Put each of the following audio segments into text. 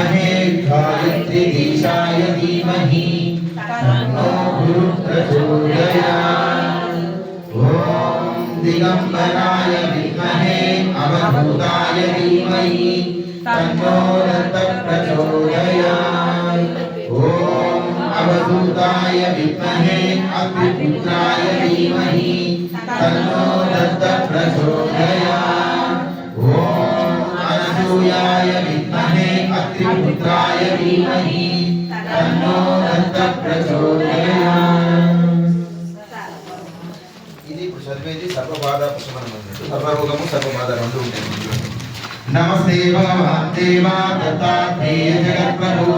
विद्महे गायत्री देशाय धीमहि तन्नो गुरुः प्रचोदयात्। ॐ दिगंबराय विद्महे अवधूताय धीमहि तन्नो दत्तः प्रचोदयात्। ॐ अवधूताय विद्महे अग्निपुत्राय धीमहि तन्नो दत्तः प्रचोदयात्। ॐ अनसूयाय विद्महे अग्निपुत्राय धीमहि तन्नो दत्तः प्रचोदयात्। ఇది ఇప్పుడు చదివేది సర్వబాధ ఉపశమనం అన్నట్టు. సర్వరోగము సర్వబాధ రెండు ఉంటాయి. నమస్తే భగవాన్ దేవా దత్తాత్రేయ జగత్ప్రభు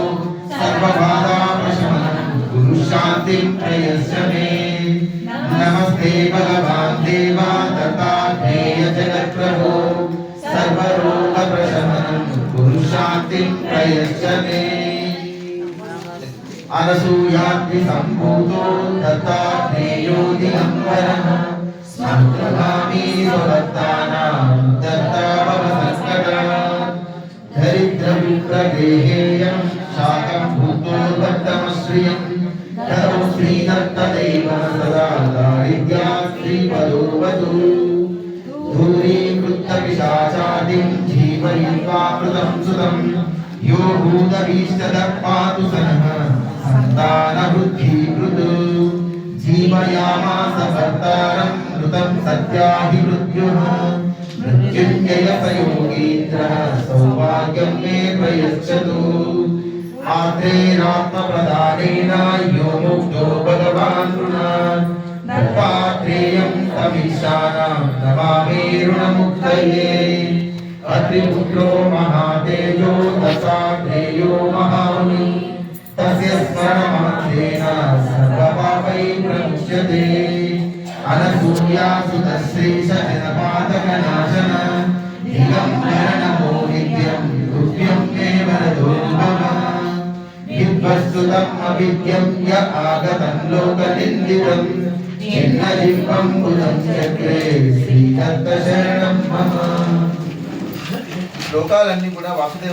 सर्वबाधा प्रशमनं गुरु शांति प्रयस्यमे। नमस्ते भगवान् देवा दत्तात्रेय जगत्प्रभु सर्वरोग प्रशमनं गुरु शांति प्रयस्यमे। अनसूयाग्नि संभूतो दत्तात्रेयो दिगंबरः स्मृतगामी स्वभक्तानां दत्ता भवसंकटात्। दरिद्र विप्रदेहेयं शाकं भूतो दत्तमश्रियं ततो श्रीदत्तदेव सदा दारिद्र्यात् श्रीपदोवतु। दूरीकृत्य पिशाचादिं जीवयित्वा कृतं सुतं यो भूतभीष्टदः पातु सनः सन्तानवृद्धिकृत्। जीवयामास भर्तारं मृतं सत्याधिमृत्युः मृत्युञ्जय स योगीन्द्रः सौभाग्यं मे प्रयच्छतु। आत्रेयात्मप्रदानेन यो मुक्तो भगवान् ऋणात् दत्तात्रेयं तमीशानां नमामि ऋणमुक्तये। अत्रिपुत्रो महातेजो दत्तात्रेयो महामुनिः तस्य स्मरणमात्रेण सर्वपापैः प्रमुच्यते। अनसूयासुतश्रीशजनपातकनाशन दिगंबर नमो नित्यं तुभ्यं मे वरदो भव। विद्वस्तुतम् अविद्यं य आगतं लोकनिन्दितं छिन्नजिह्वं बुधं चक्रे श्रीदत्त शरणं मम। శ్లోకాలన్నీ కూడా వాసుదేవ